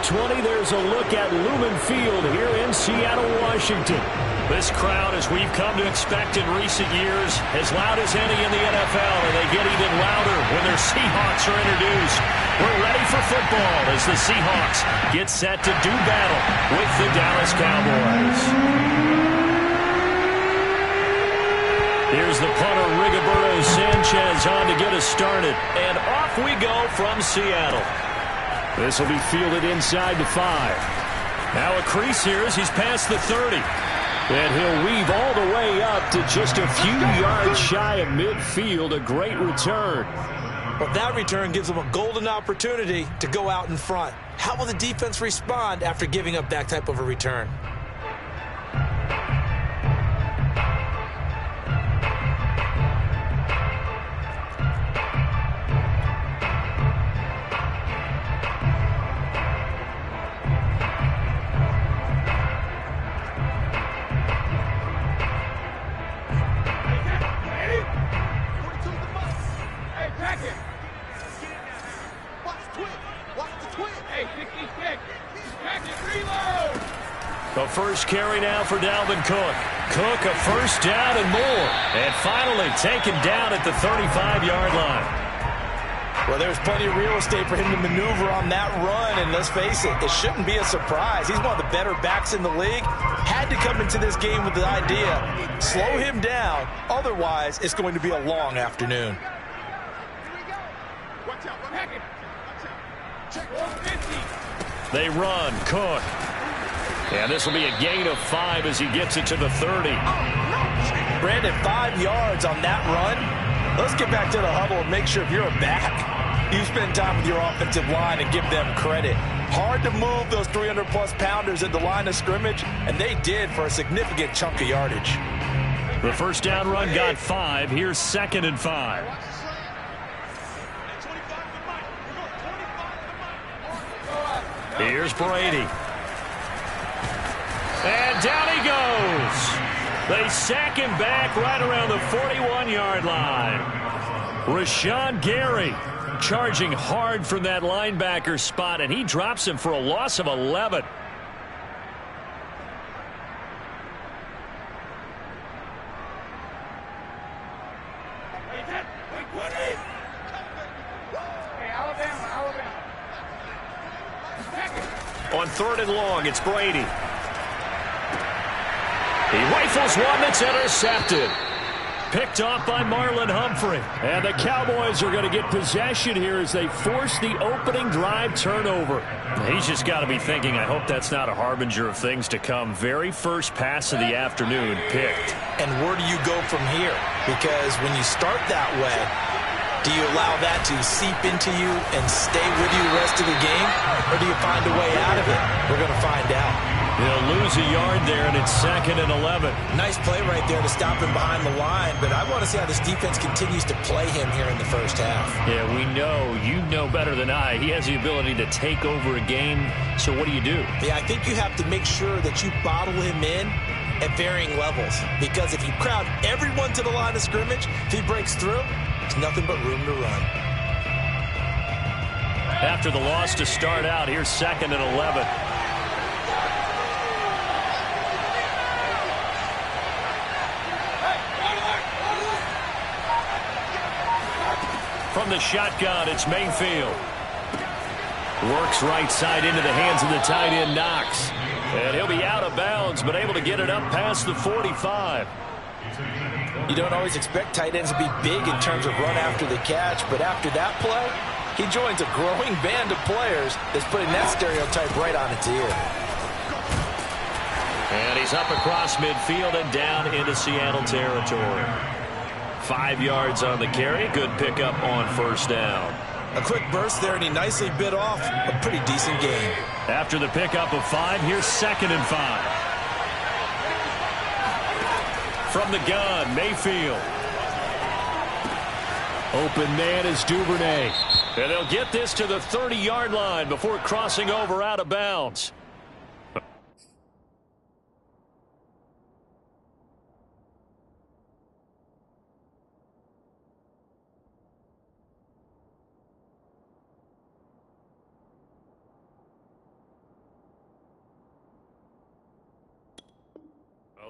20, there's a look at Lumen Field here in Seattle, Washington. This crowd, as we've come to expect in recent years, as loud as any in the NFL, and they get even louder when their Seahawks are introduced. We're ready for football as the Seahawks get set to do battle with the Dallas Cowboys. Here's the punter, Rigoberto Sanchez, on to get us started. And off we go from Seattle. This will be fielded inside the 5. Now a crease here as he's past the 30. And he'll weave all the way up to just a few yards shy of midfield. A great return. Well, that return gives them a golden opportunity to go out in front. How will the defense respond after giving up that type of a return? The first carry now for Dalvin Cook. Cook, a first down and more. And finally taken down at the 35-yard line. Well, there's plenty of real estate for him to maneuver on that run. And let's face it, it shouldn't be a surprise. He's one of the better backs in the league. Had to come into this game with the idea, slow him down. Otherwise, it's going to be a long afternoon. They run. Cook. And this will be a gain of 5 as he gets it to the 30. Brandon, 5 yards on that run. Let's get back to the huddle and make sure if you're a back, you spend time with your offensive line and give them credit. Hard to move those 300-plus pounders at the line of scrimmage, and they did for a significant chunk of yardage. The first down run got 5. Here's 2nd and 5. Here's Brady. And down he goes. They sack him back right around the 41-yard line. Rashawn Gary charging hard from that linebacker spot, and he drops him for a loss of 11. On 3rd and long, it's Brady. He rifles one that's intercepted. Picked off by Marlon Humphrey. And the Cowboys are going to get possession here as they force the opening drive turnover. He's just got to be thinking, I hope that's not a harbinger of things to come. Very first pass of the afternoon picked. And where do you go from here? Because when you start that way, do you allow that to seep into you and stay with you the rest of the game? Or do you find a way out of it? We're going to find out. He'll lose a yard there, and it's 2nd and 11. Nice play right there to stop him behind the line, but I want to see how this defense continues to play him here in the first half. Yeah, we know. You know better than I. He has the ability to take over a game, so what do you do? Yeah, I think you have to make sure that you bottle him in at varying levels, because if you crowd everyone to the line of scrimmage, if he breaks through, there's nothing but room to run. After the loss to start out, here's 2nd and 11. From the shotgun, it's Mayfield. Works right side into the hands of the tight end, Knox. And he'll be out of bounds, but able to get it up past the 45. You don't always expect tight ends to be big in terms of run after the catch, but after that play, he joins a growing band of players that's putting that stereotype right on its ear. And he's up across midfield and down into Seattle territory. 5 yards on the carry. Good pickup on first down. A quick burst there, and he nicely bit off a pretty decent gain. After the pickup of 5, here's 2nd and 5. From the gun, Mayfield. Open man is Duvernay. And they'll get this to the 30-yard line before crossing over out of bounds.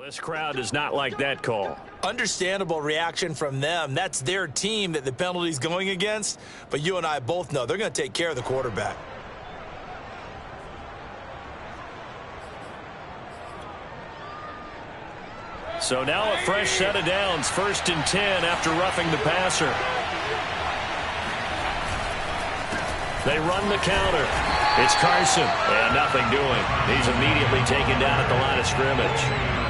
This crowd does not like that call. Understandable reaction from them. That's their team that the penalty's going against. But you and I both know they're going to take care of the quarterback. So now a fresh set of downs. 1st and 10 after roughing the passer. They run the counter. It's Carson. And nothing doing. He's immediately taken down at the line of scrimmage.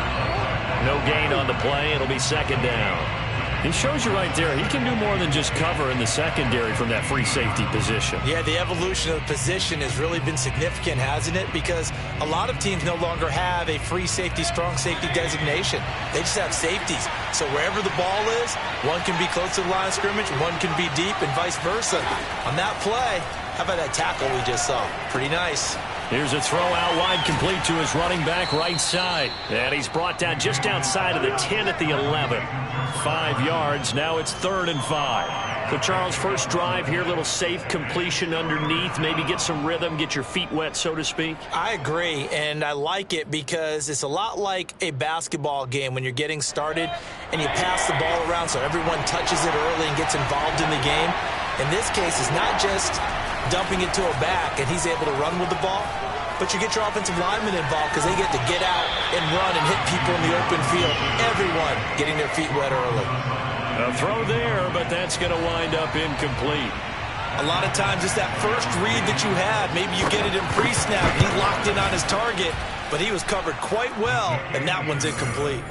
No gain on the play. It'll be 2nd down. He shows you right there, he can do more than just cover in the secondary from that free safety position. Yeah, the evolution of the position has really been significant, hasn't it? Because a lot of teams no longer have a free safety, strong safety designation. They just have safeties. So wherever the ball is, one can be close to the line of scrimmage, one can be deep, and vice versa. On that play, how about that tackle we just saw? Pretty nice. Here's a throw out wide, complete to his running back right side. And he's brought down just outside of the 10 at the 11. 5 yards. Now it's 3rd and 5. So, Charles, first drive here, little safe completion underneath. Maybe get some rhythm, get your feet wet, so to speak. I agree, and I like it because it's a lot like a basketball game when you're getting started and you pass the ball around so everyone touches it early and gets involved in the game. In this case, it's not just dumping it to a back and he's able to run with the ball, but you get your offensive linemen involved because they get to get out and run and hit people in the open field. Everyone getting their feet wet early. A throw there, but that's going to wind up incomplete. A lot of times it's that first read that you have. Maybe you get it in pre-snap. He locked in on his target, but he was covered quite well, and that one's incomplete.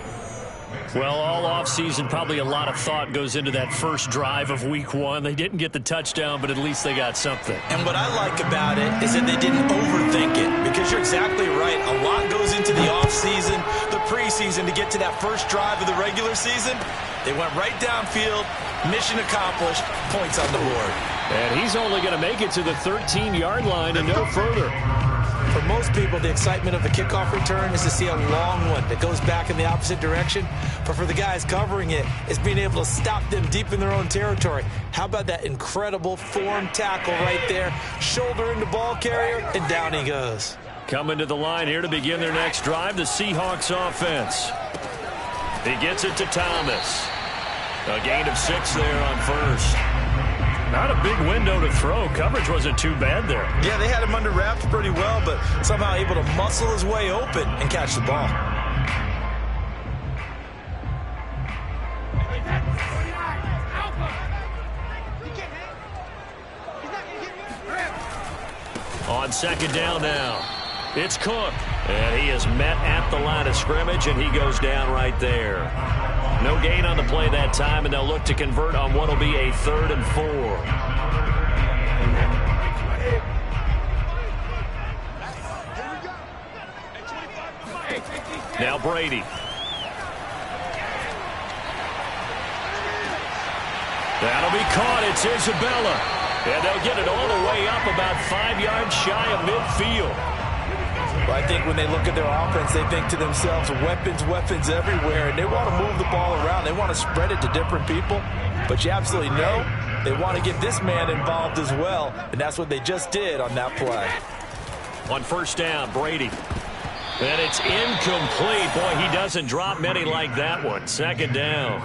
Well, all offseason, probably a lot of thought goes into that first drive of Week 1. They didn't get the touchdown, but at least they got something. And what I like about it is that they didn't overthink it, because you're exactly right. A lot goes into the offseason, the preseason, to get to that first drive of the regular season. They went right downfield, mission accomplished, points on the board. And he's only going to make it to the 13-yard line and no further. For most people, the excitement of the kickoff return is to see a long one that goes back in the opposite direction. But for the guys covering it, it's being able to stop them deep in their own territory. How about that incredible form tackle right there? Shoulder into ball carrier, and down he goes. Coming to the line here to begin their next drive, the Seahawks offense. He gets it to Thomas. A gain of 6 there on first. Not a big window to throw. Coverage wasn't too bad there. Yeah, they had him under wraps pretty well, but somehow able to muscle his way open and catch the ball. On 2nd down now, it's Cook. And he is met at the line of scrimmage, and he goes down right there. No gain on the play that time, and they'll look to convert on what will be a 3rd and 4. Now Brady. That'll be caught. It's Isabella. And they'll get it all the way up about 5 yards shy of midfield. Well, I think when they look at their offense, they think to themselves, weapons everywhere, and they want to move the ball around. They want to spread it to different people, but you absolutely know they want to get this man involved as well, and that's what they just did on that play. On 1st down, Brady. And it's incomplete. Boy, he doesn't drop many like that one. 2nd down.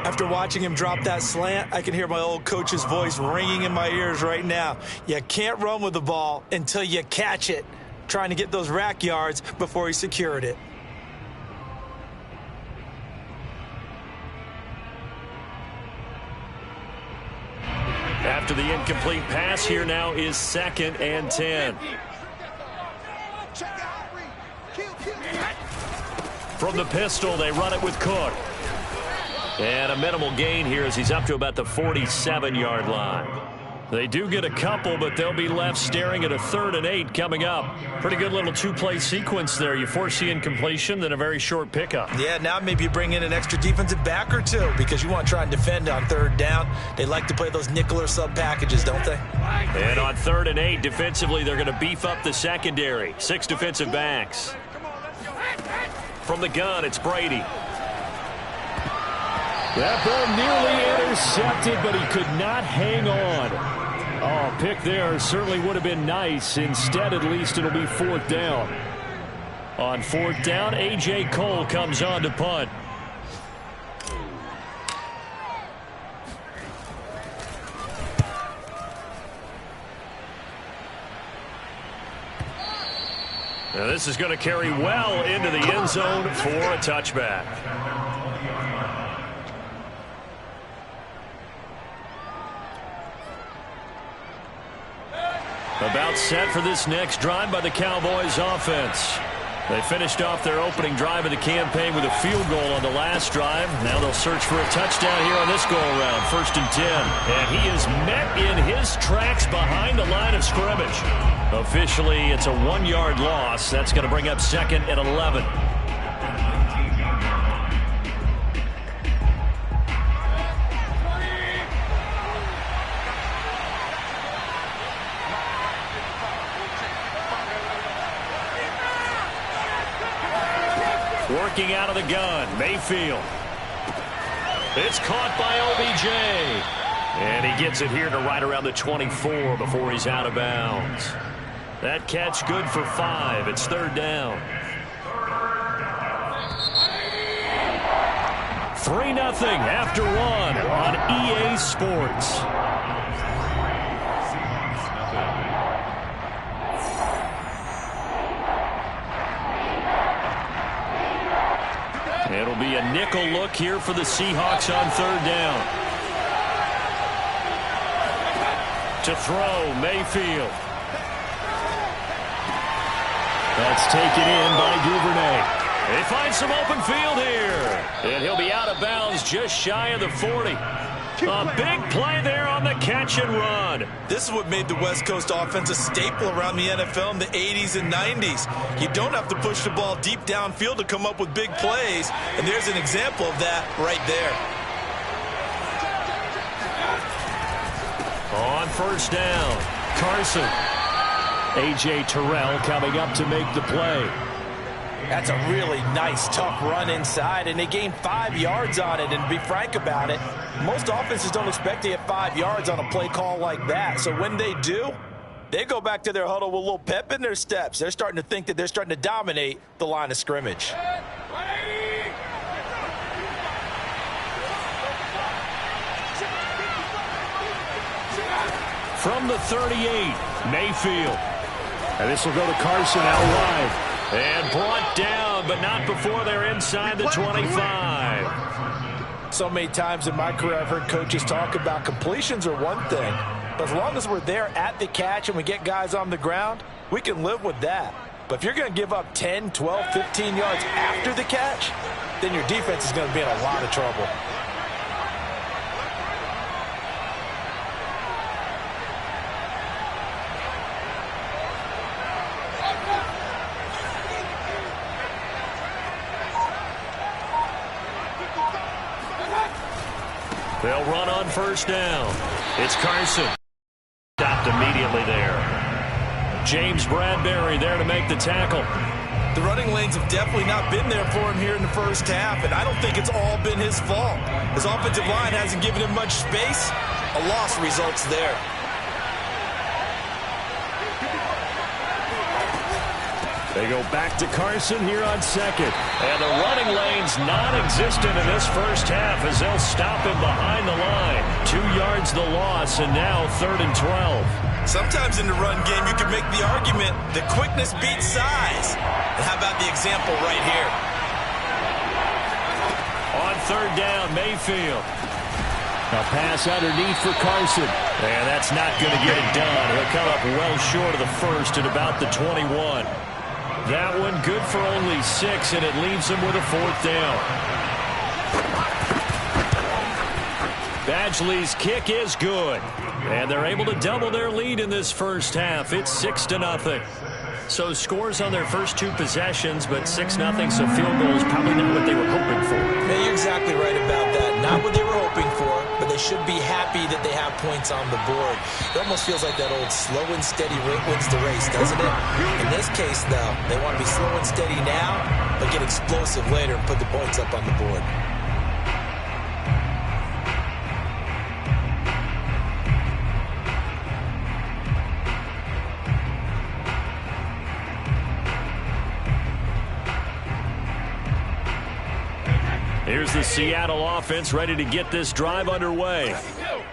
After watching him drop that slant, I can hear my old coach's voice ringing in my ears right now. You can't run with the ball until you catch it. Trying to get those rack yards before he secured it. After the incomplete pass, here now is 2nd and 10. From the pistol, they run it with Cook. And a minimal gain here as he's up to about the 47-yard line. They do get a couple, but they'll be left staring at a 3rd and 8 coming up. Pretty good little 2-play sequence there. You force the incompletion, then a very short pickup. Yeah, now maybe you bring in an extra defensive back or two because you want to try and defend on 3rd down. They like to play those nickel or sub packages, don't they? And on 3rd and 8, defensively, they're going to beef up the secondary. 6 defensive backs. From the gun, it's Brady. That ball nearly intercepted, but he could not hang on. Oh, pick there certainly would have been nice. Instead, at least, it'll be 4th down. On 4th down, A.J. Cole comes on to punt. Now this is going to carry well into the end zone for a touchback. About set for this next drive by the Cowboys offense. They finished off their opening drive of the campaign with a field goal on the last drive. Now they'll search for a touchdown here on this go-around. 1st and 10. And he is met in his tracks behind the line of scrimmage. Officially, it's a 1-yard loss. That's going to bring up 2nd and 11. Working out of the gun, Mayfield. It's caught by OBJ. And he gets it here to right around the 24 before he's out of bounds. That catch good for 5. It's 3rd down. 3-0 after 1 on EA Sports. It'll be a nickel look here for the Seahawks on 3rd down. To throw, Mayfield. That's taken in by Duvernay. They find some open field here. And he'll be out of bounds just shy of the 40. A big play there on the catch and run. This is what made the West Coast offense a staple around the NFL in the 80s and 90s. You don't have to push the ball deep downfield to come up with big plays. And there's an example of that right there. On 1st down, Carson. A.J. Terrell coming up to make the play. That's a really nice, tough run inside, and they gained 5 yards on it. And to be frank about it, most offenses don't expect to get 5 yards on a play call like that. So when they do, they go back to their huddle with a little pep in their steps. They're starting to think that they're starting to dominate the line of scrimmage. From the 38, Mayfield. And this will go to Carson out wide. And brought down, but not before they're inside the 25. So many times in my career I've heard coaches talk about completions are one thing. But as long as we're there at the catch and we get guys on the ground, we can live with that. But if you're going to give up 10, 12, 15 yards after the catch, then your defense is going to be in a lot of trouble. They'll run on 1st down. It's Carson. Stopped immediately there. James Bradbury there to make the tackle. The running lanes have definitely not been there for him here in the first half, and I don't think it's all been his fault. His offensive line hasn't given him much space. A loss results there. They go back to Carson here on 2nd. And the running lane's non-existent in this first half as they'll stop him behind the line. 2 yards the loss, and now 3rd and 12. Sometimes in the run game you can make the argument that quickness beats size. And how about the example right here? On 3rd down, Mayfield. A pass underneath for Carson. And that's not going to get it done. He'll come up well short of the first at about the 21. That one good for only 6, and it leaves him with a 4th down. Badgley's kick is good. And they're able to double their lead in this first half. It's 6-0. So scores on their first 2 possessions, but 6-0, so field goal is probably not what they were hoping for. Yeah, you're exactly right about that. Not what they were hoping for, but they should be happy that they have points on the board. It almost feels like that old slow and steady wins the race, doesn't it? In this case, though, they want to be slow and steady now, but get explosive later and put the points up on the board. Here's the Seattle offense ready to get this drive underway.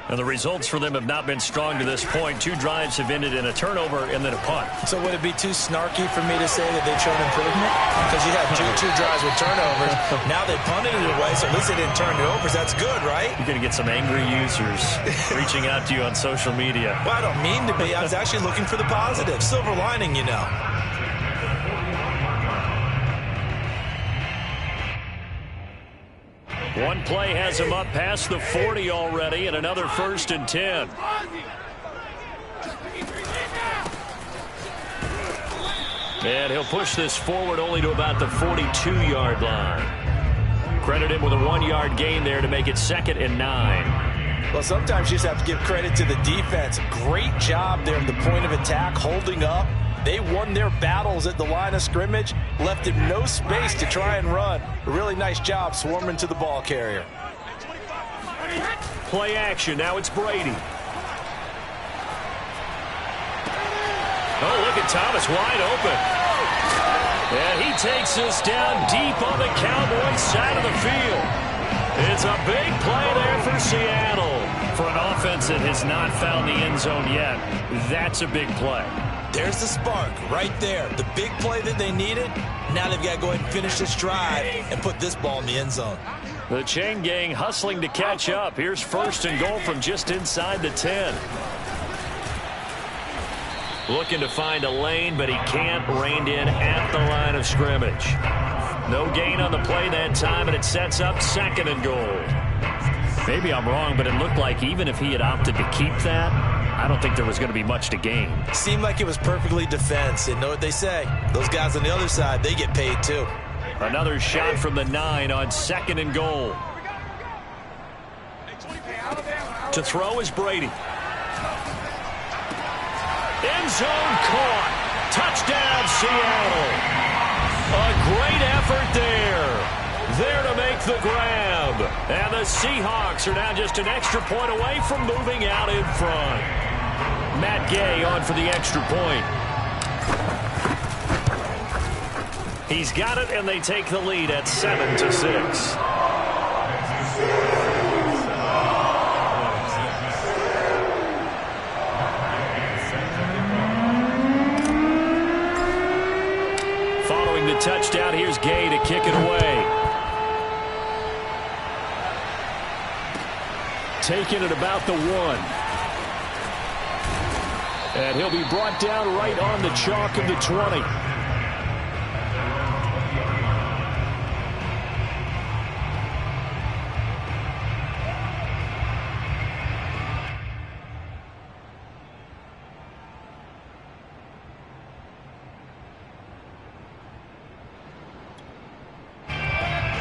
And the results for them have not been strong to this point. 2 drives have ended in a turnover and then a punt. So would it be too snarky for me to say that they've shown improvement? Because you had two drives with turnovers. Now they punted it away, so at least they didn't turn it over. So that's good, right? You're going to get some angry users reaching out to you on social media. Well, I don't mean to be. I was actually looking for the positive. Silver lining, you know. One play has him up past the 40 already, and another 1st and 10. And he'll push this forward only to about the 42-yard line. Credit him with a 1-yard gain there to make it 2nd and 9. Well, sometimes you just have to give credit to the defense. Great job there at the point of attack, holding up. They won their battles at the line of scrimmage, left him no space to try and run. A really nice job swarming to the ball carrier. Play action. Now it's Brady. Oh, look at Thomas wide open. And he takes this down deep on the Cowboys side of the field. It's a big play there for Seattle. For an offense that has not found the end zone yet, that's a big play. There's the spark right there. The big play that they needed. Now they've got to go ahead and finish this drive and put this ball in the end zone. The chain gang hustling to catch up. Here's 1st and goal from just inside the 10. Looking to find a lane, but he can't. Reined in at the line of scrimmage. No gain on the play that time, and it sets up 2nd and goal. Maybe I'm wrong, but it looked like even if he had opted to keep that, I don't think there was going to be much to gain. Seemed like it was perfectly defense. And know what they say? Those guys on the other side, they get paid too. Another shot from the 9 on 2nd and goal. To throw is Brady. End zone caught. Touchdown, Seattle. A great effort there. There to make the grab. And the Seahawks are now just an extra point away from moving out in front. Matt Gay on for the extra point. He's got it, and they take the lead at 7-6. Following the touchdown, here's Gay to kick it away. Taking it about the 1. And he'll be brought down right on the chalk of the 20.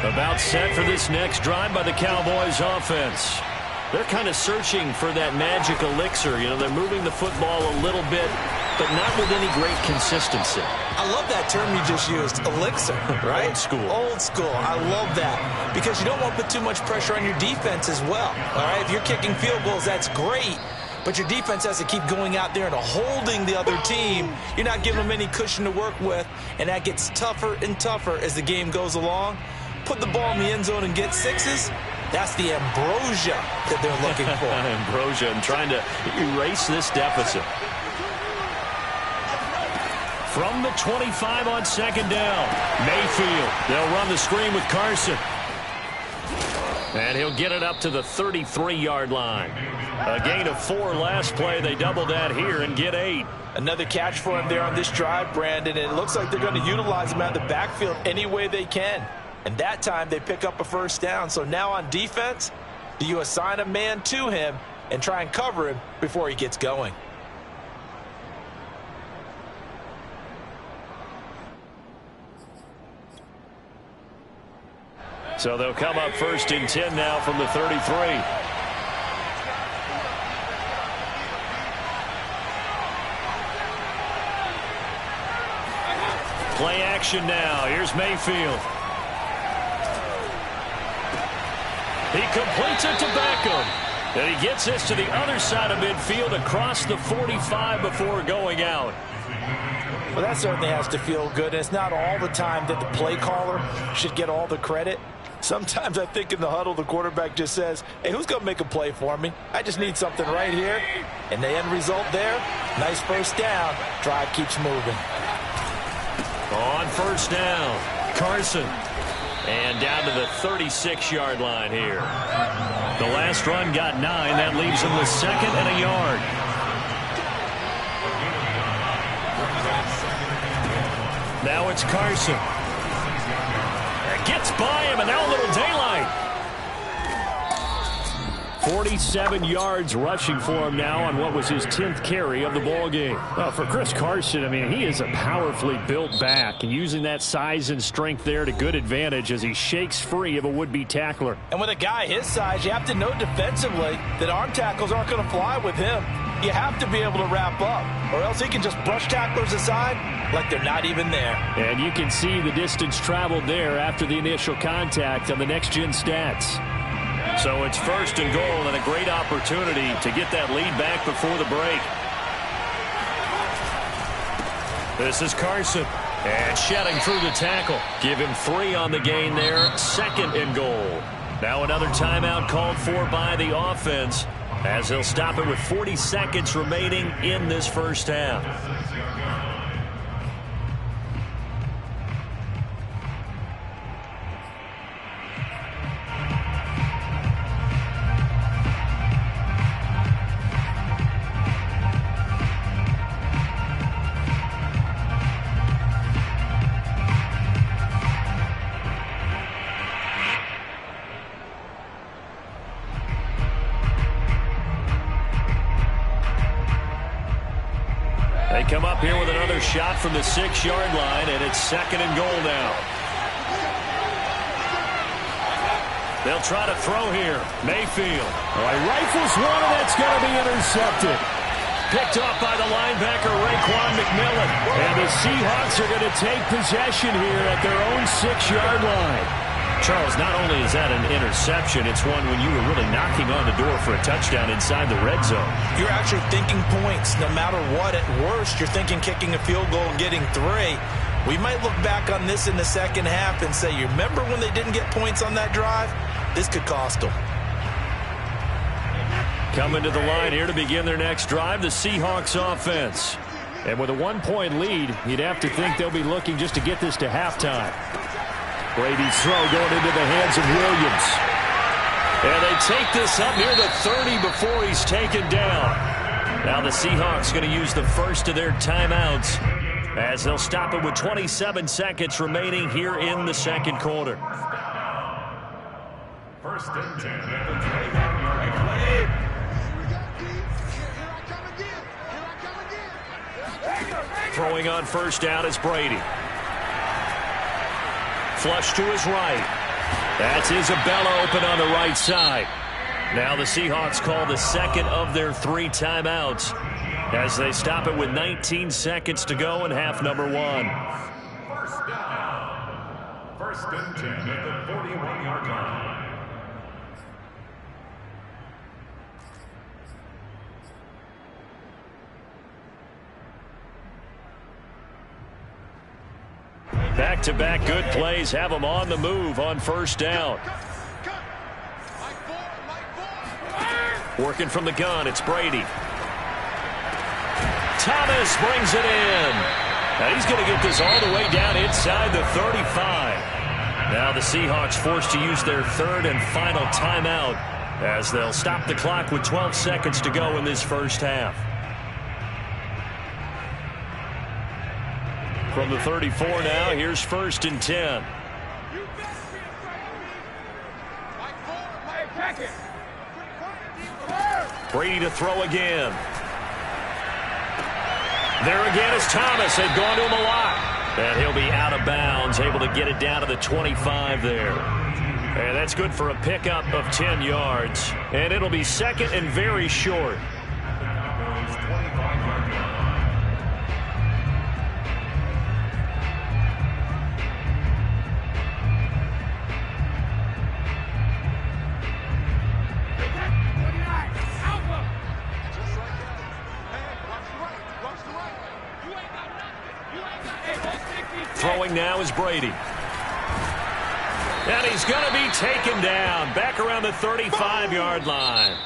About set for this next drive by the Cowboys offense. They're kind of searching for that magic elixir. You know, they're moving the football a little bit, but not with any great consistency. I love that term you just used, elixir, right? Old school. Old school. I love that because you don't want to put too much pressure on your defense as well. All right, if you're kicking field goals, that's great, but your defense has to keep going out there and holding the other team. You're not giving them any cushion to work with, and that gets tougher and tougher as the game goes along. Put the ball in the end zone and get 6s. That's the ambrosia that they're looking for. Ambrosia and trying to erase this deficit. From the 25 on 2nd down. Mayfield. They'll run the screen with Carson. And he'll get it up to the 33-yard line. A gain of 4 last play. They double that here and get 8. Another catch for him there on this drive, Brandon. And it looks like they're going to utilize him out of the backfield any way they can. And that time they pick up a 1st down. So now on defense, do you assign a man to him and try and cover him before he gets going? So they'll come up 1st and 10 now from the 33. Play action now. Here's Mayfield. He completes it to Beckham. And he gets this to the other side of midfield across the 45 before going out. Well, that certainly has to feel good. It's not all the time that the play caller should get all the credit. Sometimes I think in the huddle, the quarterback just says, hey, who's going to make a play for me? I just need something right here. And the end result there, nice first down. Drive keeps moving. On first down, Carson. And down to the 36-yard line here. The last run got 9. That leaves him with 2nd and a yard. Now it's Carson. Gets by him, and now a little daylight. 47 yards rushing for him now on what was his 10th carry of the ball game. Well, for Chris Carson, I mean, he is a powerfully built back, and using that size and strength there to good advantage as he shakes free of a would-be tackler. And with a guy his size, you have to know defensively that arm tackles aren't going to fly with him. You have to be able to wrap up, or else he can just brush tacklers aside like they're not even there. And you can see the distance traveled there after the initial contact on the next-gen stats. So it's 1st and goal, and a great opportunity to get that lead back before the break. This is Carson. And shedding through the tackle. Give him 3 on the gain there. 2nd and goal. Now another timeout called for by the offense, as they'll stop it with 40 seconds remaining in this first half. They come up here with another shot from the 6-yard line, and it's 2nd and goal now. They'll try to throw here. Mayfield. Rifles one, and that's going to be intercepted. Picked off by the linebacker, Raekwon McMillan. And the Seahawks are going to take possession here at their own 6-yard line. Charles, not only is that an interception, it's one when you were really knocking on the door for a touchdown inside the red zone. You're actually thinking points no matter what. At worst, you're thinking kicking a field goal and getting 3. We might look back on this in the second half and say, you remember when they didn't get points on that drive? This could cost them. Coming to the line here to begin their next drive, the Seahawks offense. And with a 1-point lead, you'd have to think they'll be looking just to get this to halftime. Brady's throw going into the hands of Williams. And they take this up near the 30 before he's taken down. Now the Seahawks going to use the first of their timeouts as they'll stop it with 27 seconds remaining here in the second quarter. 1st and 10 at the 20-yard line. Throwing on first down is Brady. Flush to his right. That's Isabella open on the right side. Now the Seahawks call the 2nd of their 3 timeouts as they stop it with 19 seconds to go in half number 1. 1st down. 1st and 10 at the 41-yard line. Back-to-back good plays have them on the move on first down. Working from the gun, it's Brady. Thomas brings it in. Now he's going to get this all the way down inside the 35. Now the Seahawks forced to use their 3rd and final timeout as they'll stop the clock with 12 seconds to go in this first half. From the 34 now, here's 1st and 10. Brady to throw again. There again is Thomas. They've gone to him a lot. And he'll be out of bounds, able to get it down to the 25 there. And that's good for a pickup of 10 yards. And it'll be 2nd and very short. Throwing now is Brady. And he's going to be taken down back around the 35-yard line.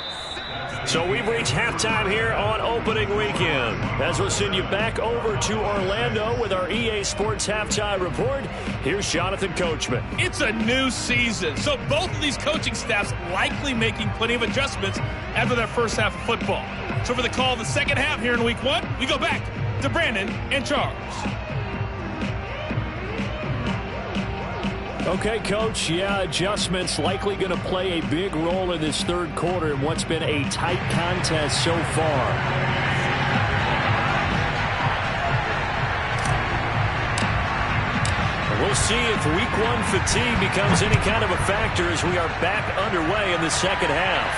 So we've reached halftime here on opening weekend. As we'll send you back over to Orlando with our EA Sports Halftime Report, here's Jonathan Coachman. It's a new season, so both of these coaching staffs likely making plenty of adjustments after their first half of football. So for the call of the second half here in Week 1, we go back to Brandon and Charles. Okay, Coach, adjustments likely going to play a big role in this third quarter in what's been a tight contest so far. We'll see if Week 1 fatigue becomes any kind of a factor as we are back underway in the second half.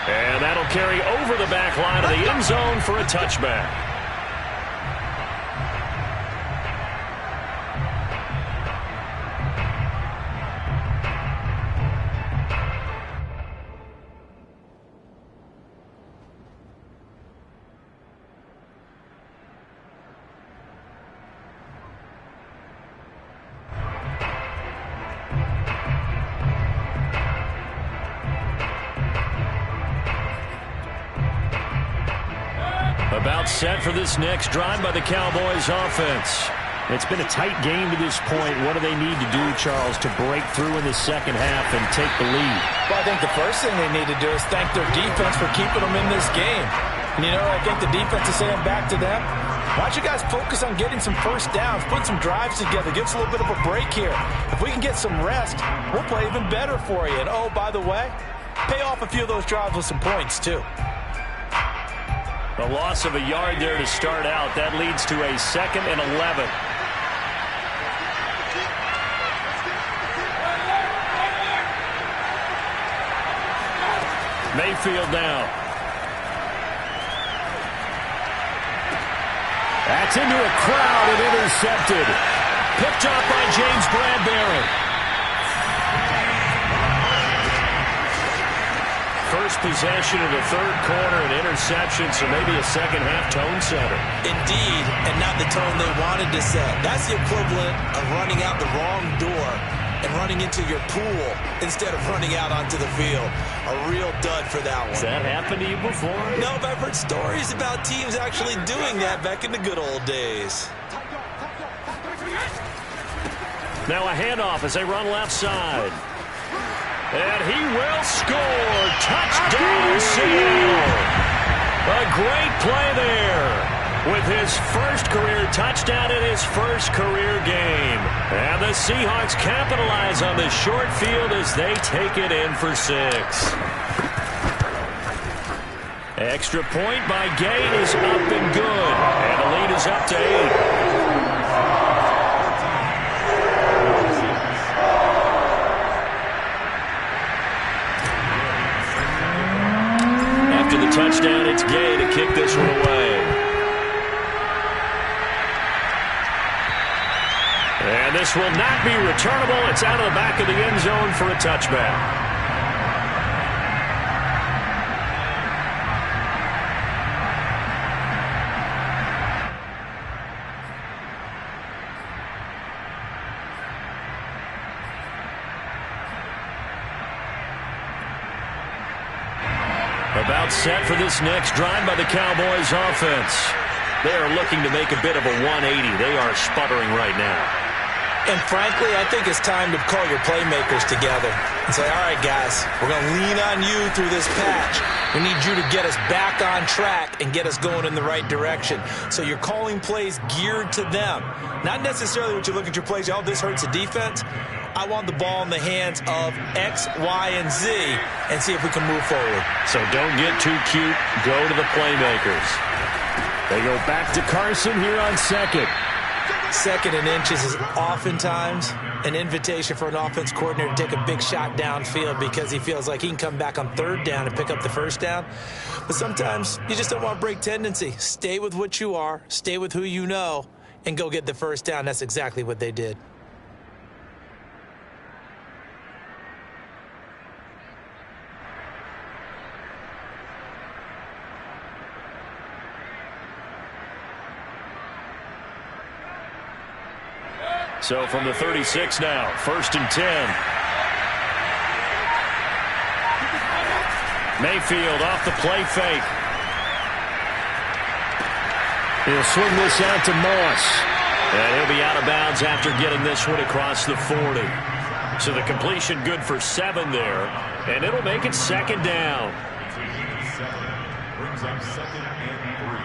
And that'll carry over the back line of the end zone for a touchback. About set for this next drive by the Cowboys offense. It's been a tight game to this point. What do they need to do, Charles, to break through in the second half and take the lead? Well, I think the first thing they need to do is thank their defense for keeping them in this game. And, I think the defense is saying back to them, why don't you guys focus on getting some first downs, put some drives together, give us a little bit of a break here. If we can get some rest, we'll play even better for you. And, oh, by the way, pay off a few of those drives with some points, too. A loss of a yard there to start out. That leads to a 2nd and 11. Mayfield now. That's into a crowd and intercepted. Picked off by James Bradbury. First possession of the third quarter, an interception, so maybe a second-half tone setter. Indeed, and not the tone they wanted to set. That's the equivalent of running out the wrong door and running into your pool instead of running out onto the field. A real dud for that one. Has that happened to you before? No, but I've heard stories about teams actually doing that back in the good old days. Now a handoff as they run left side. And he will score. Touchdown, Seattle. A great play there with his first career touchdown in his first career game. And the Seahawks capitalize on this short field as they take it in for 6. Extra point by Gay is up and good. And the lead is up to 8. Touchdown, it's Gay to kick this one away. And this will not be returnable. It's out of the back of the end zone for a touchback. About set for this next drive by the Cowboys offense. They are looking to make a bit of a 180. They are sputtering right now. And frankly, I think it's time to call your playmakers together and say, all right, guys, we're going to lean on you through this patch. We need you to get us back on track and get us going in the right direction. So you're calling plays geared to them. Not necessarily when you look at your plays, oh, this hurts the defense. I want the ball in the hands of X, Y, and Z and see if we can move forward. So don't get too cute. Go to the playmakers. They go back to Carson here on second. 2nd and inches is oftentimes an invitation for an offense coordinator to take a big shot downfield because he feels like he can come back on 3rd down and pick up the 1st down. But sometimes you just don't want to break tendency. Stay with what you are, stay with who you know, and go get the 1st down. That's exactly what they did. So from the 36 now, 1st and 10. Mayfield off the play fake. He'll swing this out to Moss. And he'll be out of bounds after getting this one across the 40. So the completion good for 7 there. And it'll make it 2nd down. Brings up 2nd and 3.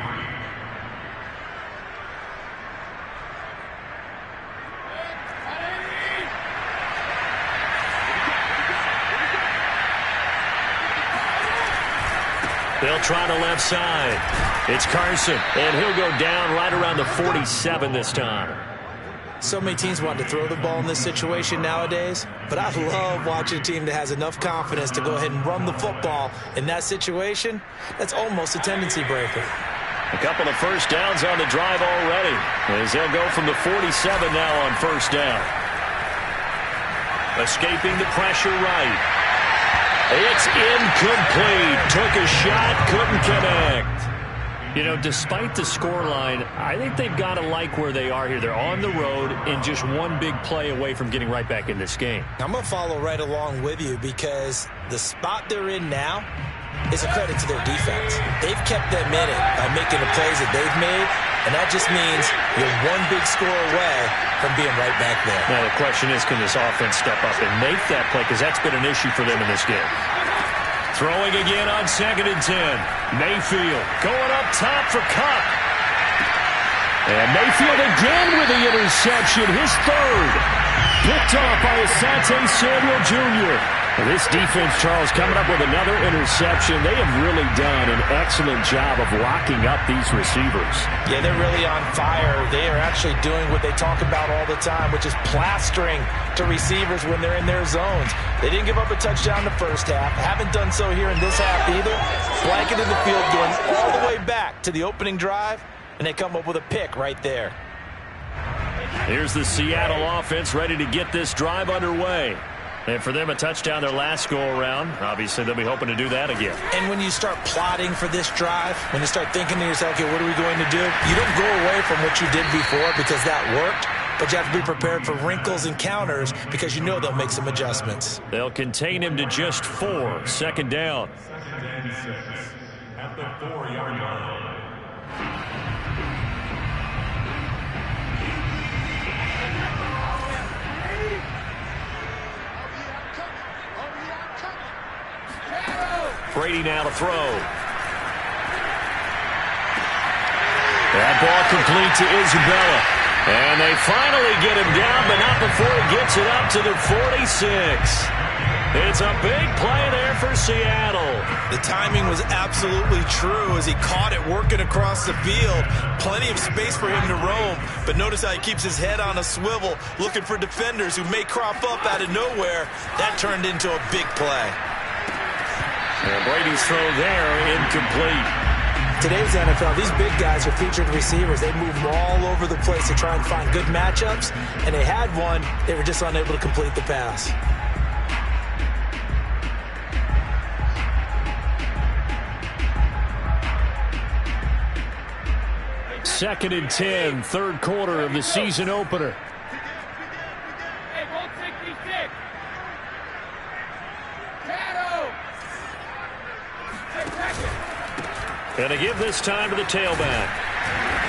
They'll try the left side. It's Carson, and he'll go down right around the 47 this time. So many teams want to throw the ball in this situation nowadays, but I love watching a team that has enough confidence to go ahead and run the football in that situation. That's almost a tendency breaker. A couple of first downs on the drive already, as they'll go from the 47 now on 1st down. Escaping the pressure right. It's incomplete. Took a shot, couldn't connect. You know, despite the scoreline, I think they've got to like where they are here. They're on the road and just one big play away from getting right back in this game. I'm going to follow right along with you because the spot they're in now is a credit to their defense. They've kept them in it by making the plays that they've made, and that just means you're one big score away from being right back there. Now, the question is, can this offense step up and make that play? Because that's been an issue for them in this game. Throwing again on 2nd and 10. Mayfield going up top for Cup. And Mayfield again with the interception, his 3rd. Picked off by Asante Samuel Jr. And this defense, Charles, coming up with another interception. They have really done an excellent job of locking up these receivers. Yeah, they're really on fire. They are actually doing what they talk about all the time, which is plastering to receivers when they're in their zones. They didn't give up a touchdown the first half. Haven't done so here in this half either. Blanketed the field, going all the way back to the opening drive, and they come up with a pick right there. Here's the Seattle offense ready to get this drive underway. And for them, a touchdown their last go-around. Obviously, they'll be hoping to do that again. And when you start plotting for this drive, when you start thinking to yourself, okay, what are we going to do? You don't go away from what you did before because that worked, but you have to be prepared for wrinkles and counters because you know they'll make some adjustments. They'll contain him to just 4. 2nd down. 2nd and 6 at the 4-yard line. Brady now to throw. That ball complete to Isabella. And they finally get him down, but not before he gets it up to the 46. It's a big play there for Seattle. The timing was absolutely true as he caught it working across the field. Plenty of space for him to roam, but notice how he keeps his head on a swivel, looking for defenders who may crop up out of nowhere. That turned into a big play. And Brady's throw there, incomplete. Today's NFL, these big guys are featured receivers. They move all over the place to try and find good matchups, and they had one. They were just unable to complete the pass. Second and 10, 3rd quarter of the season opener. Going to give this time to the tailback.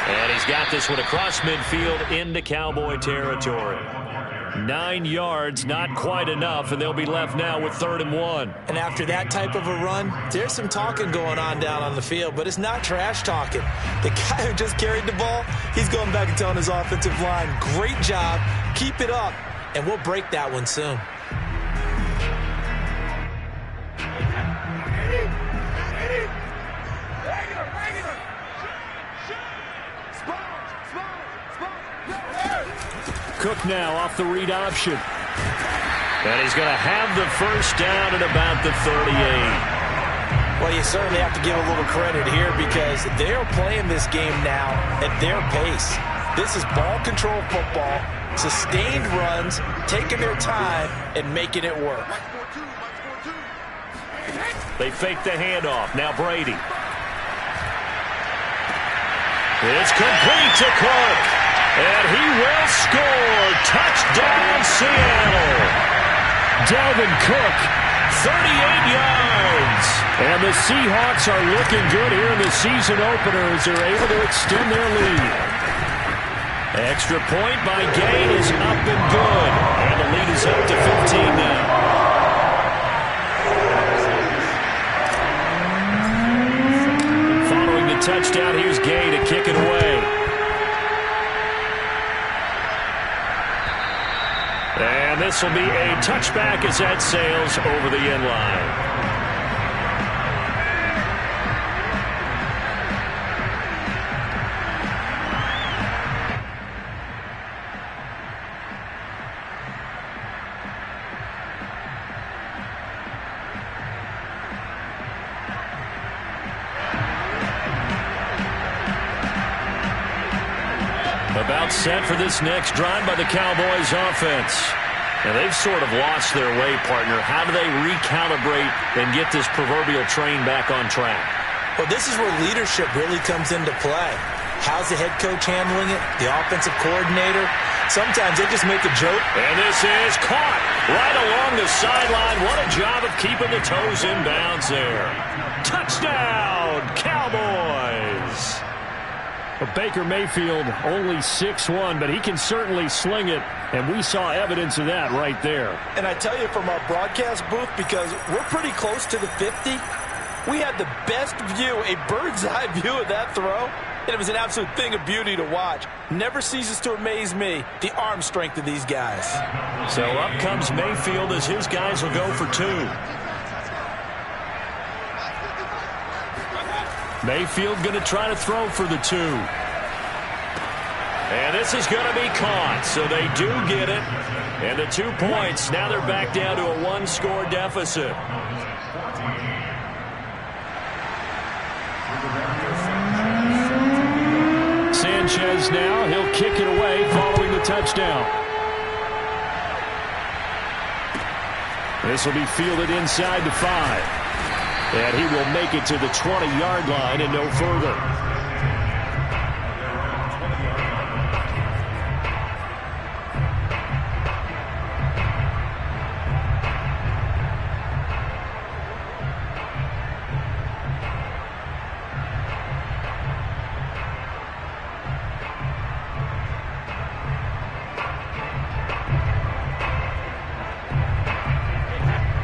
And he's got this one across midfield into Cowboy territory. 9 yards, not quite enough, and they'll be left now with 3rd and 1. And after that type of a run, there's some talking going on down on the field, but it's not trash talking. The guy who just carried the ball, he's going back and telling his offensive line, great job, keep it up, and we'll break that one soon. Cook now off the read option. And he's going to have the 1st down at about the 38. Well, you certainly have to give a little credit here because they're playing this game now at their pace. This is ball control football, sustained runs, taking their time and making it work. They fake the handoff. Now Brady. It's complete to Cook. And he will score. Touchdown, Seattle. Dalvin Cook, 38 yards. And the Seahawks are looking good here in the season opener as they're able to extend their lead. Extra point by Gay is up and good. And the lead is up to 15 now. Following the touchdown, here's Gay to kick it away. And this will be a touchback as that sails over the end line. About set for this next drive by the Cowboys offense. And they've sort of lost their way, partner. How do they recalibrate and get this proverbial train back on track? Well, this is where leadership really comes into play. How's the head coach handling it? The offensive coordinator? Sometimes they just make a joke. And this is caught right along the sideline. What a job of keeping the toes in bounds there. Touchdown, Cowboys! Baker Mayfield only 6'1", but he can certainly sling it, and we saw evidence of that right there. And I tell you, from our broadcast booth, because we're pretty close to the 50, we had the best view, a bird's-eye view of that throw, and it was an absolute thing of beauty to watch. Never ceases to amaze me, the arm strength of these guys. So up comes Mayfield as his guys will go for two. Mayfield going to try to throw for the two. And this is going to be caught, so they do get it. And the 2 points, now they're back down to a one-score deficit. Sanchez now, he'll kick it away following the touchdown. This will be fielded inside the 5. And he will make it to the 20-yard line and no further.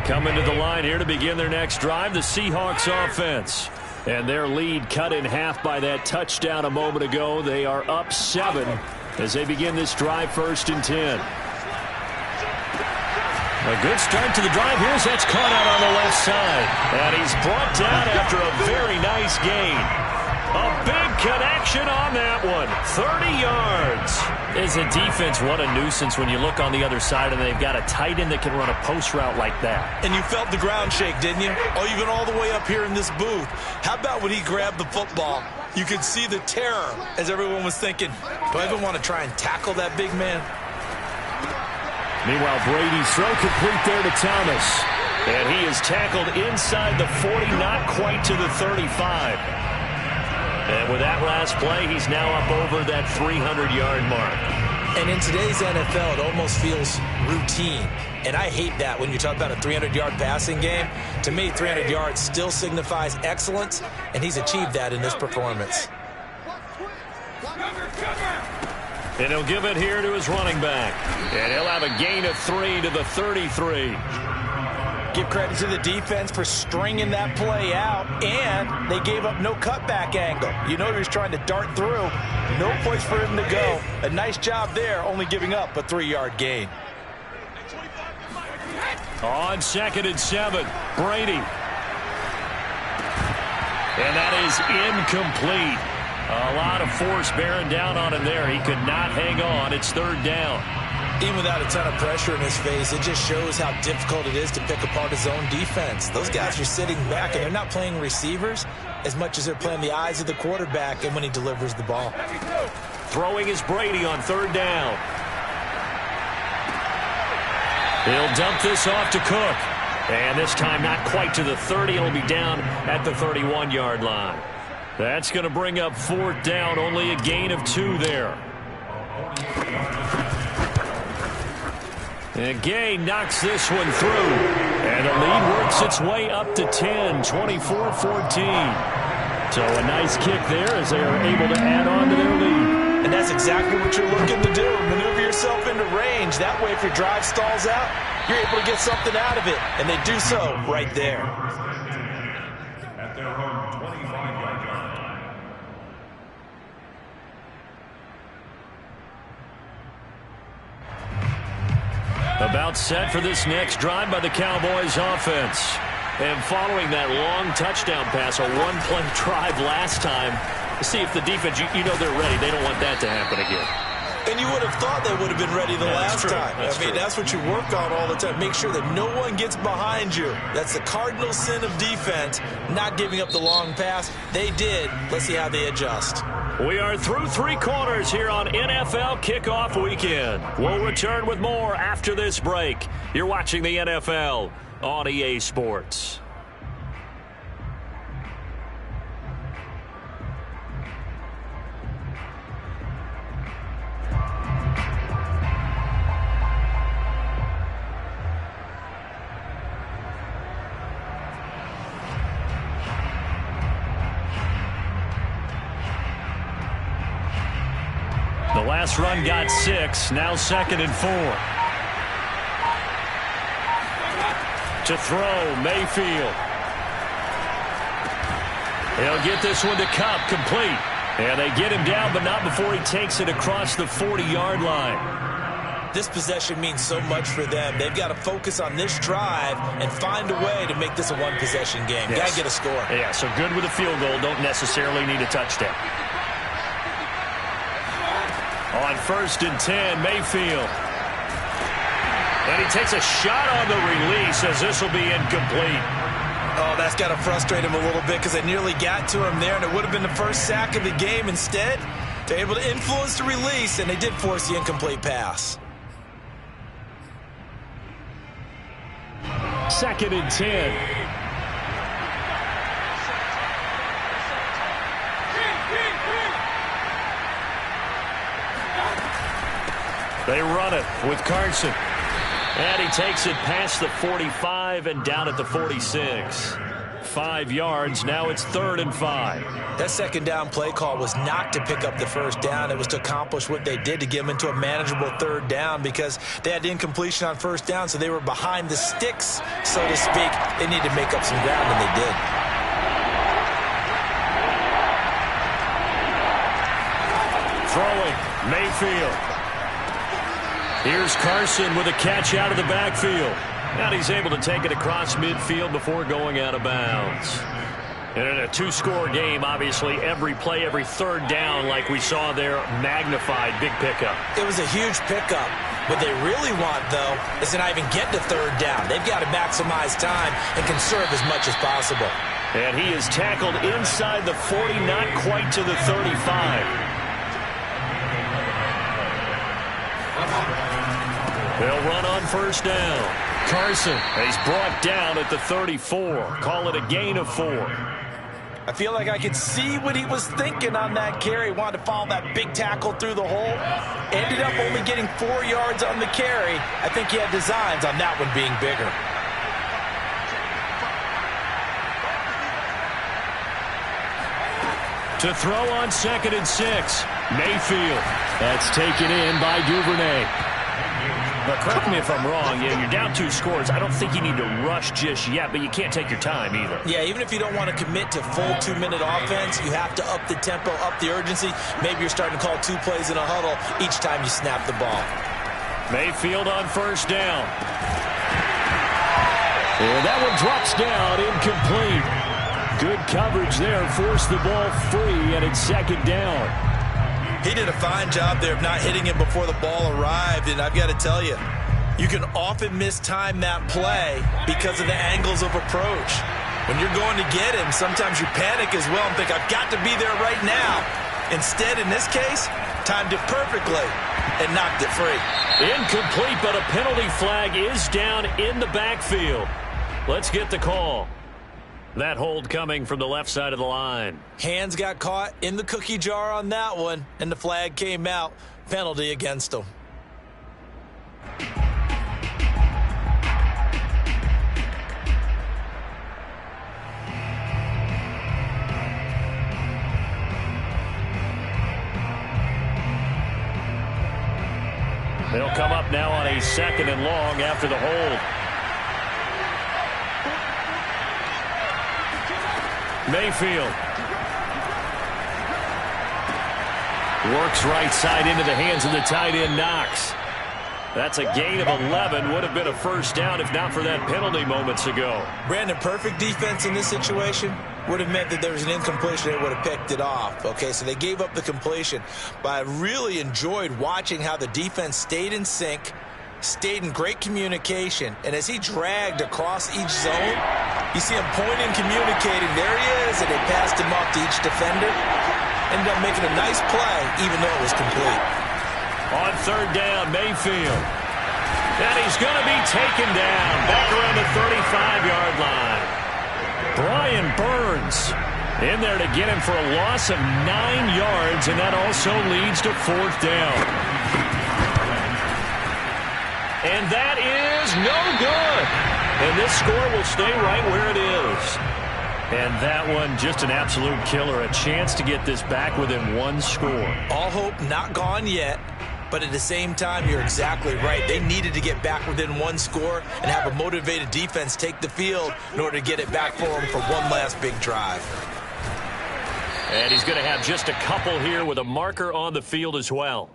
Coming to the line here to begin their next drive, the Seahawks offense. And their lead cut in half by that touchdown a moment ago. They are up 7 as they begin this drive, 1st and 10. A good start to the drive. Here's that's caught out on the left side. And he's brought down after a very nice gain. A big connection on that one. 30 yards. As a defense, what a nuisance when you look on the other side and they've got a tight end that can run a post route like that. And you felt the ground shake, didn't you? Oh, even all the way up here in this booth. How about when he grabbed the football? You could see the terror as everyone was thinking, do I even want to try and tackle that big man? Meanwhile, Brady's throw complete there to Thomas. And he is tackled inside the 40, not quite to the 35. And with that last play, he's now up over that 300-yard mark. And in today's NFL, it almost feels routine. And I hate that when you talk about a 300-yard passing game. To me, 300 yards still signifies excellence, and he's achieved that in this performance. And he'll give it here to his running back. And he'll have a gain of 3 to the 33. Give credit to the defense for stringing that play out, and they gave up no cutback angle. You know he was trying to dart through. No place for him to go. A nice job there, only giving up a 3-yard gain. On 2nd and 7, Brady. And that is incomplete. A lot of force bearing down on him there. He could not hang on. It's 3rd down. Even without a ton of pressure in his face, it just shows how difficult it is to pick apart his own defense. Those guys are sitting back, and they're not playing receivers as much as they're playing the eyes of the quarterback and when he delivers the ball. Throwing is Brady on 3rd down. He'll dump this off to Cook. And this time not quite to the 30. It'll be down at the 31-yard line. That's going to bring up 4th down. Only a gain of 2 there. And Gay knocks this one through. And the lead works its way up to 10, 24-14. So a nice kick there as they are able to add on to their lead. And that's exactly what you're looking to do. Maneuver yourself into range. That way, if your drive stalls out, you're able to get something out of it. And they do so right there. At their own 25-yard line. About set for this next drive by the Cowboys offense. And following that long touchdown pass, a one-play drive last time, to see if the defense, you know they're ready. They don't want that to happen again. And you would have thought they would have been ready the last time. I mean, that's what you work on all the time. Make sure that no one gets behind you. That's the cardinal sin of defense, not giving up the long pass. They did. Let's see how they adjust. We are through three quarters here on NFL Kickoff Weekend. We'll return with more after this break. You're watching the NFL on EA Sports. The last run got 6, now 2nd and 4. To throw, Mayfield. He'll get this one to Cup, complete. And they get him down, but not before he takes it across the 40-yard line. This possession means so much for them. They've got to focus on this drive and find a way to make this a one-possession game. Yes. Got to get a score. Yeah, so good with a field goal. Don't necessarily need a touchdown. On 1st and 10, Mayfield. And he takes a shot on the release as this will be incomplete. Oh, that's got to frustrate him a little bit because they nearly got to him there, and it would have been the first sack of the game. Instead, they're able to influence the release, and they did force the incomplete pass. 2nd and 10. They run it with Carson. And he takes it past the 45 and down at the 46. 5 yards. Now it's 3rd and 5. That second down play call was not to pick up the first down. It was to accomplish what they did to get them into a manageable 3rd down because they had incompletion on 1st down, so they were behind the sticks, so to speak. They needed to make up some ground, and they did. Throwing, Mayfield. Here's Carson with a catch out of the backfield. And he's able to take it across midfield before going out of bounds. And in a 2-score game, obviously, every play, every 3rd down, like we saw there, magnified. Big pickup. It was a huge pickup. What they really want, though, is to not even get to 3rd down. They've got to maximize time and conserve as much as possible. And he is tackled inside the 40, not quite to the 35. They'll run on 1st down. Carson is brought down at the 34. Call it a gain of 4. I feel like I could see what he was thinking on that carry. Wanted to follow that big tackle through the hole. Ended up only getting 4 yards on the carry. I think he had designs on that one being bigger. To throw on 2nd and 6. Mayfield. That's taken in by Duvernay. But correct me if I'm wrong, you're down 2 scores. I don't think you need to rush just yet, but you can't take your time either. Yeah, even if you don't want to commit to full 2-minute offense, you have to up the tempo, up the urgency. Maybe you're starting to call 2 plays in a huddle each time you snap the ball. Mayfield on 1st down. And that one drops down, incomplete. Good coverage there, forced the ball free, and it's 2nd down. He did a fine job there of not hitting him before the ball arrived, and I've got to tell you, you can often mistime that play because of the angles of approach. When you're going to get him, sometimes you panic as well and think, I've got to be there right now. Instead, in this case, timed it perfectly and knocked it free. Incomplete, but a penalty flag is down in the backfield. Let's get the call. That hold coming from the left side of the line. Hands got caught in the cookie jar on that one, and the flag came out. Penalty against them. They'll come up now on a 2nd and long after the hold. Mayfield works right side into the hands of the tight end Knox. That's a gain of 11. Would have been a first down if not for that penalty moments ago. Brandon, perfect defense in this situation would have meant that there was an incompletion. They would have picked it off. Okay, so they gave up the completion. But I really enjoyed watching how the defense stayed in sync, stayed in great communication. And as he dragged across each zone, you see him pointing, communicating. There he is, and they passed him off to each defender. Ended up making a nice play, even though it was complete. On 3rd down, Mayfield. And he's going to be taken down back around the 35-yard line. Brian Burns in there to get him for a loss of 9 yards, and that also leads to 4th down. And that is no good. And this score will stay right where it is. And that one, just an absolute killer. A chance to get this back within 1 score. All hope not gone yet. But at the same time, you're exactly right. They needed to get back within 1 score and have a motivated defense take the field in order to get it back for them for one last big drive. And he's going to have just a couple here with a marker on the field as well.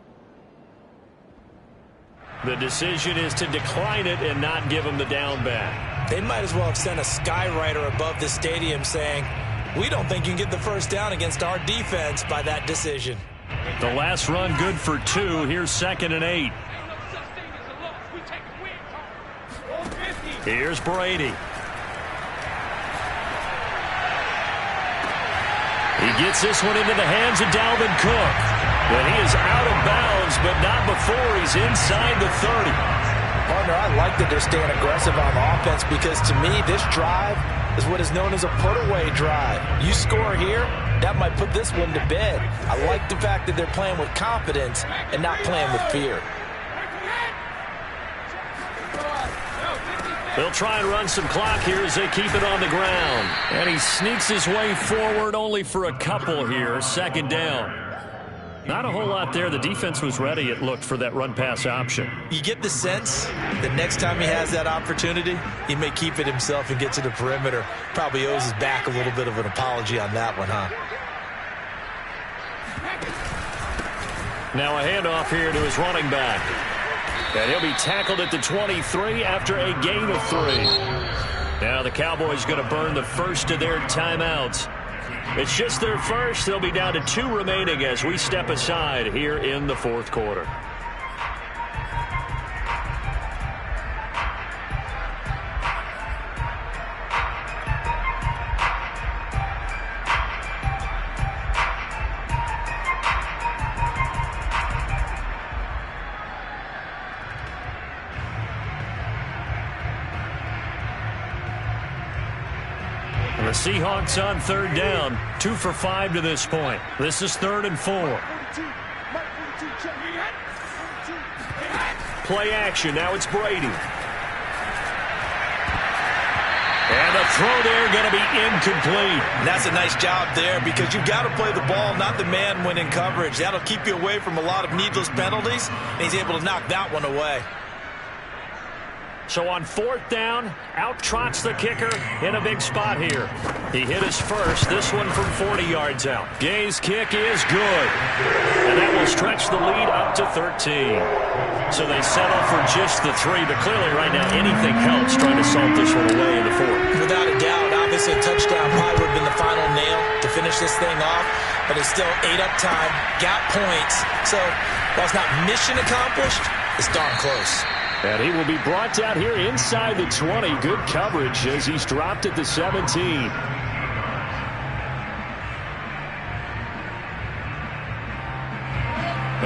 The decision is to decline it and not give him the down back. They might as well have sent a skywriter above the stadium saying, we don't think you can get the first down against our defense by that decision. The last run good for 2. Here's 2nd and 8. Here's Brady. He gets this one into the hands of Dalvin Cook. But he is out of bounds, but not before he's inside the 30. Partner, I like that they're staying aggressive on offense because to me, this drive is what is known as a put-away drive. You score here, that might put this one to bed. I like the fact that they're playing with confidence and not playing with fear. They'll try and run some clock here as they keep it on the ground. And he sneaks his way forward only for a couple here. 2nd down. Not a whole lot there. The defense was ready, it looked, for that run-pass option. You get the sense that next time he has that opportunity, he may keep it himself and get to the perimeter. Probably owes his back a little bit of an apology on that one, huh? Now a handoff here to his running back. And he'll be tackled at the 23 after a gain of 3. Now the Cowboys going to burn the first of their timeouts. It's just their first. They'll be down to 2 remaining as we step aside here in the 4th quarter. The Seahawks on 3rd down, 2 for 5 to this point. This is 3rd and 4. Play action. Now it's Brady. And the throw there going to be incomplete. And that's a nice job there because you've got to play the ball, not the man when in coverage. That'll keep you away from a lot of needless penalties, and he's able to knock that one away. So on 4th down, out trots the kicker in a big spot here. He hit his first, this one from 40 yards out. Gay's kick is good. And that will stretch the lead up to 13. So they settle for just the 3, but clearly right now anything helps trying to salt this one away in the 4th. Without a doubt, obviously a touchdown probably would have been the final nail to finish this thing off, but it's still 8 up time, got points. So while it's not mission accomplished, it's darn close. And he will be brought down here inside the 20. Good coverage as he's dropped at the 17.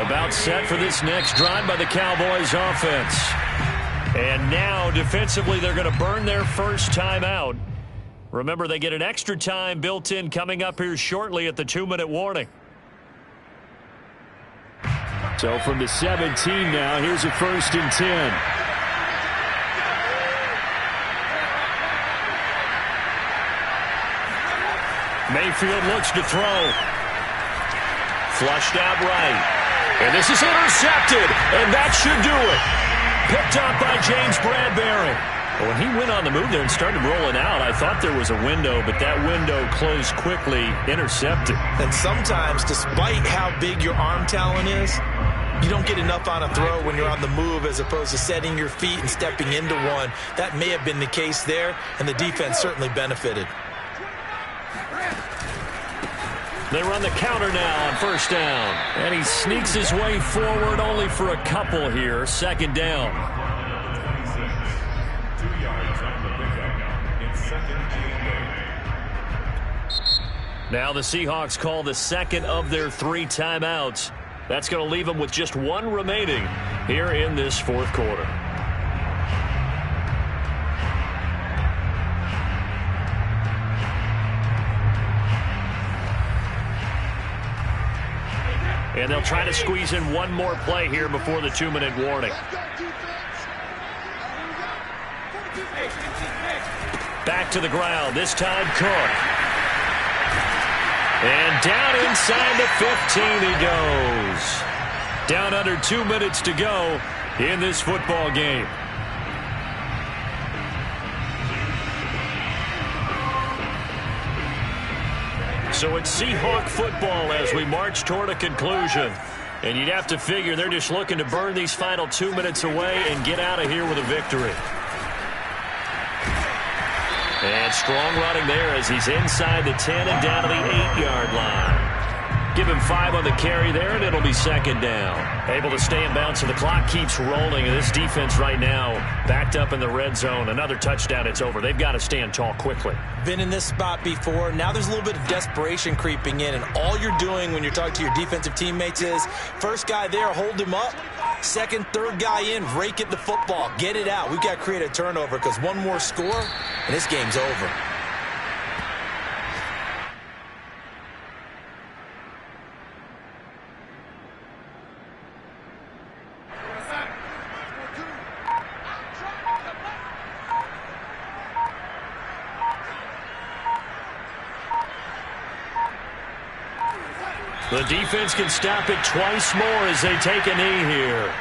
About set for this next drive by the Cowboys offense. And now defensively they're going to burn their first timeout. Remember, they get an extra time built in coming up here shortly at the 2-minute warning. So from the 17 now, here's a 1st and 10. Mayfield looks to throw. Flushed out right. And this is intercepted, and that should do it. Picked up by James Bradbury. Well, when he went on the move there and started rolling out, I thought there was a window, but that window closed quickly, intercepted. And sometimes, despite how big your arm talent is, you don't get enough on a throw when you're on the move as opposed to setting your feet and stepping into one. That may have been the case there, and the defense certainly benefited. They run the counter now on first down. And he sneaks his way forward only for a couple here. Second down. 2 yards on the pickup. It's second and 8. Now the Seahawks call the second of their 3 timeouts. That's going to leave them with just 1 remaining here in this fourth quarter. And they'll try to squeeze in one more play here before the 2-minute warning. Back to the ground, this time Cook. And down inside the 15 he goes. Down under 2 minutes to go in this football game. So it's Seahawk football as we march toward a conclusion. And you'd have to figure they're just looking to burn these final 2 minutes away and get out of here with a victory. And strong running there as he's inside the 10 and down to the 8-yard line. Give him 5 on the carry there, and it'll be second down. Able to stay in bounds, so the clock keeps rolling. And this defense right now backed up in the red zone. Another touchdown, it's over. They've got to stand tall quickly. Been in this spot before. Now there's a little bit of desperation creeping in. And all you're doing when you're talking to your defensive teammates is, first guy there, hold him up. Second, third guy in, rake at the football. Get it out. We've got to create a turnover because one more score, and this game's over. The defense can stop it twice more as they take a knee here.